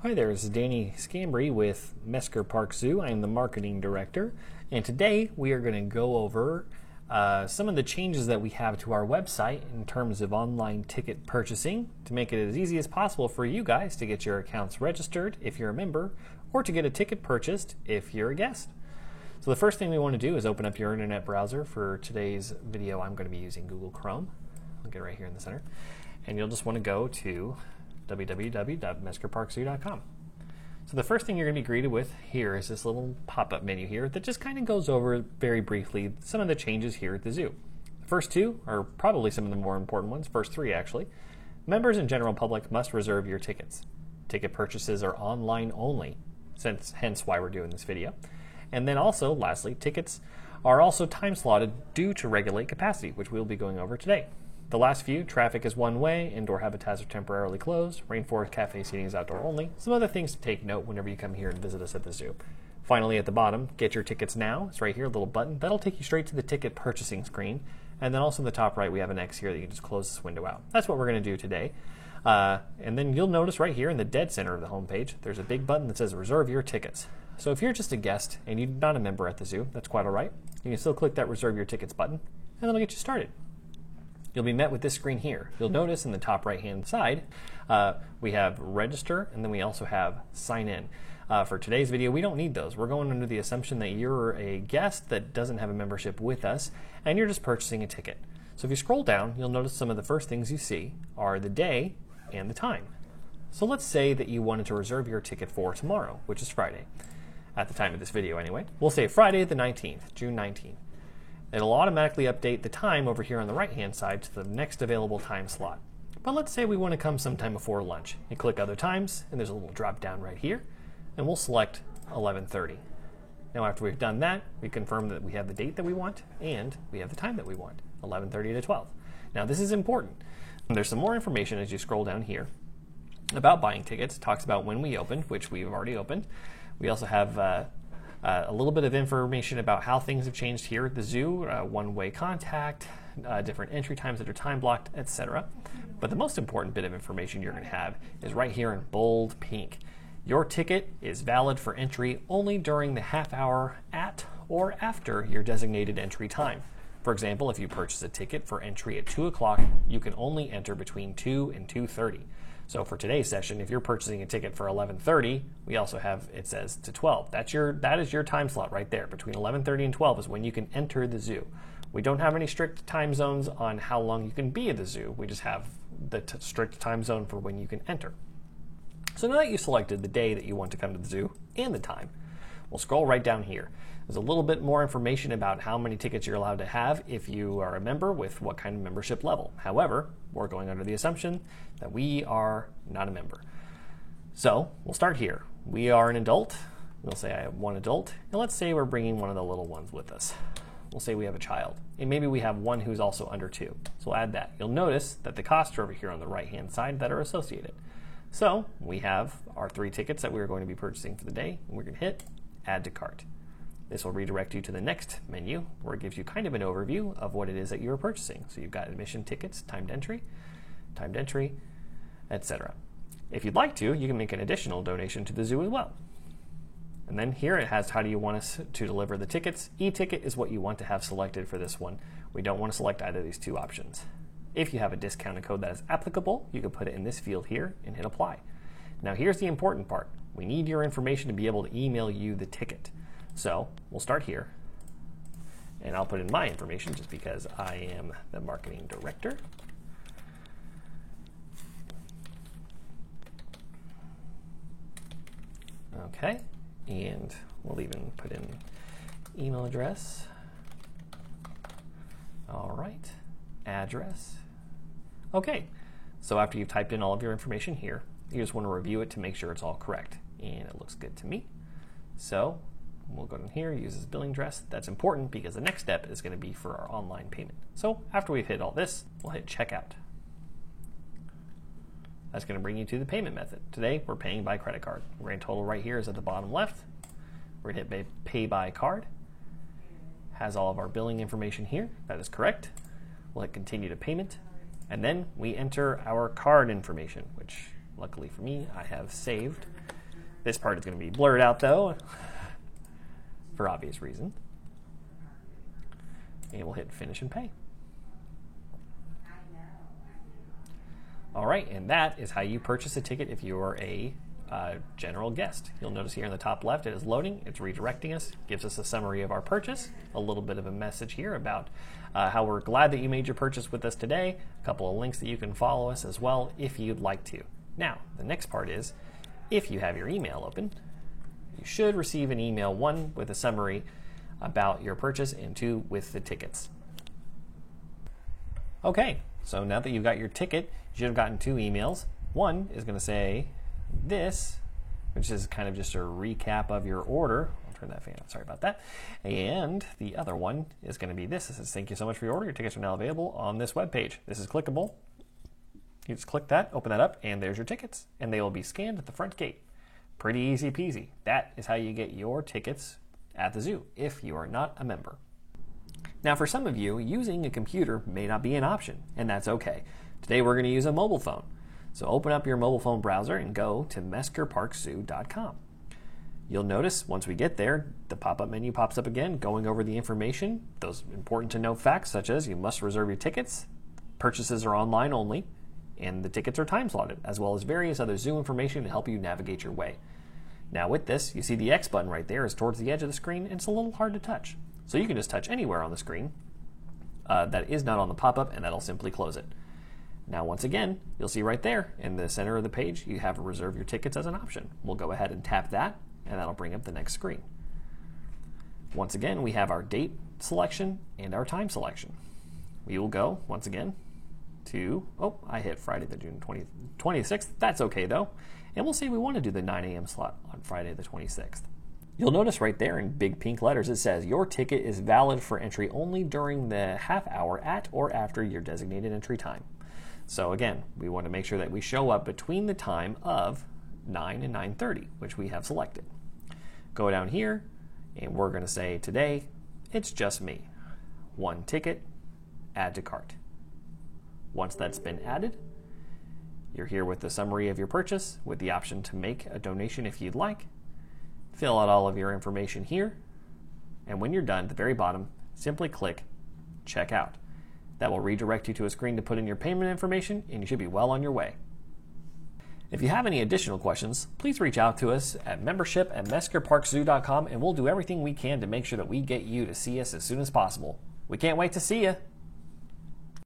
Hi there, this is Danny Scambry with Mesker Park Zoo. I am the marketing director, and today we are going to go over some of the changes that we have to our website in terms of online ticket purchasing to make it as easy as possible for you guys to get your accounts registered if you're a member or to get a ticket purchased if you're a guest. So the first thing we want to do is open up your internet browser. For today's video, I'm going to be using Google Chrome. I'll get right here in the center. And you'll just want to go to www.meskerparkzoo.com. So the first thing you're going to be greeted with here is this little pop-up menu here that just kind of goes over very briefly some of the changes here at the zoo. The first two are probably some of the more important ones, first three actually. Members and general public must reserve your tickets. Ticket purchases are online only, hence why we're doing this video. And then also, lastly, tickets are also time slotted due to regulate capacity, which we'll be going over today. The last few, traffic is one way, indoor habitats are temporarily closed, rainforest cafe seating is outdoor only. Some other things to take note whenever you come here and visit us at the zoo. Finally, at the bottom, get your tickets now. It's right here, a little button. That'll take you straight to the ticket purchasing screen. And then also in the top right, we have an X here that you can just close this window out. That's what we're going to do today. And then you'll notice right here in the dead center of the homepage, there's a big button that says reserve your tickets. So if you're just a guest and you're not a member at the zoo, that's quite all right. You can still click that reserve your tickets button, and that'll get you started. You'll be met with this screen here. You'll notice in the top right-hand side, we have register, and then we also have sign in. For today's video, we don't need those. We're going under the assumption that you're a guest that doesn't have a membership with us, and you're just purchasing a ticket. So if you scroll down, you'll notice some of the first things you see are the day and the time. So let's say that you wanted to reserve your ticket for tomorrow, which is Friday, at the time of this video anyway. We'll say Friday the 19th, June 19th. It'll automatically update the time over here on the right-hand side to the next available time slot. But let's say we want to come sometime before lunch. You click other times, and there's a little drop down right here, and we'll select 11:30. Now after we've done that, we confirm that we have the date that we want, and we have the time that we want, 11:30 to 12. Now this is important. There's some more information as you scroll down here about buying tickets. It talks about when we opened, which we've already opened. We also have a little bit of information about how things have changed here at the zoo, one-way contact, different entry times that are time blocked, etc. But the most important bit of information you're going to have is right here in bold pink. Your ticket is valid for entry only during the half hour at or after your designated entry time. For example, if you purchase a ticket for entry at 2 o'clock, you can only enter between 2 and 2:30. So for today's session, if you're purchasing a ticket for 11:30, we also have, it says to 12. That is your time slot right there. Between 11:30 and 12 is when you can enter the zoo. We don't have any strict time zones on how long you can be at the zoo. We just have the strict time zone for when you can enter. So now that you've selected the day that you want to come to the zoo and the time, we'll scroll right down here. There's a little bit more information about how many tickets you're allowed to have if you are a member with what kind of membership level. However, we're going under the assumption that we are not a member. So we'll start here. We are an adult. We'll say I have one adult. And let's say we're bringing one of the little ones with us. We'll say we have a child. And maybe we have one who's also under 2. So we'll add that. You'll notice that the costs are over here on the right-hand side that are associated. So we have our 3 tickets that we're going to be purchasing for the day. And we're going to hit add to cart. This will redirect you to the next menu where it gives you kind of an overview of what it is that you are purchasing. So you've got admission tickets, timed entry, etc. If you'd like to, you can make an additional donation to the zoo as well. And then here it has how do you want us to deliver the tickets. E-ticket is what you want to have selected for this one. We don't want to select either of these 2 options. If you have a discounted code that is applicable, you can put it in this field here and hit apply. Now here's the important part. We need your information to be able to email you the ticket. So we'll start here, and I'll put in my information just because I am the marketing director. Okay, and we'll even put in email address. All right, address. Okay, so after you've typed in all of your information here, you just want to review it to make sure it's all correct, and it looks good to me. So we'll go down here, use this billing address. That's important because the next step is going to be for our online payment. So after we've hit all this, we'll hit checkout. That's going to bring you to the payment method. Today, we're paying by credit card. The grand total right here is at the bottom left. We're going to hit pay by card. Has all of our billing information here. That is correct. We'll hit continue to payment. And then we enter our card information, which Luckily for me, I have saved. This part is going to be blurred out though, for obvious reasons. And we'll hit finish and pay. All right, and that is how you purchase a ticket if you are a general guest. You'll notice here in the top left it is loading, it's redirecting us, gives us a summary of our purchase, a little bit of a message here about how we're glad that you made your purchase with us today, a couple of links that you can follow us as well if you'd like to. Now, the next part is, if you have your email open, you should receive an email, 1 with a summary about your purchase and 2 with the tickets. Okay, so now that you've got your ticket, you should have gotten 2 emails. One is going to say this, which is kind of just a recap of your order. I'll turn that fan on, sorry about that. And the other one is going to be this. It says, thank you so much for your order. Your tickets are now available on this web page. This is clickable. You just click that, open that up, and there's your tickets. And they will be scanned at the front gate. Pretty easy peasy. That is how you get your tickets at the zoo if you are not a member. Now for some of you, using a computer may not be an option, and that's okay. Today we're going to use a mobile phone. So open up your mobile phone browser and go to meskerparkzoo.com. You'll notice once we get there, the pop-up menu pops up again, going over the information, those important to know facts such as you must reserve your tickets, purchases are online only, and the tickets are time slotted, as well as various other zoo information to help you navigate your way. Now with this, you see the X button right there is towards the edge of the screen, and it's a little hard to touch. So you can just touch anywhere on the screen that is not on the pop-up, and that'll simply close it. Now once again, you'll see right there in the center of the page, you have reserve your tickets as an option. We'll go ahead and tap that, and that'll bring up the next screen. Once again, we have our date selection and our time selection. We will go, once again, to, I hit Friday the June 26th. That's okay though. And we'll say we want to do the 9 a.m. slot on Friday the 26th. You'll notice right there in big pink letters it says your ticket is valid for entry only during the half hour at or after your designated entry time. So again, we want to make sure that we show up between the time of 9 and 9:30, which we have selected. Go down here, and we're going to say today, it's just me. 1 ticket, add to cart. Once that's been added, you're here with the summary of your purchase with the option to make a donation if you'd like. Fill out all of your information here, and when you're done, at the very bottom, simply click check out. That will redirect you to a screen to put in your payment information, and you should be well on your way. If you have any additional questions, please reach out to us at membership@meskerparkzoo.com, and we'll do everything we can to make sure that we get you to see us as soon as possible. We can't wait to see you.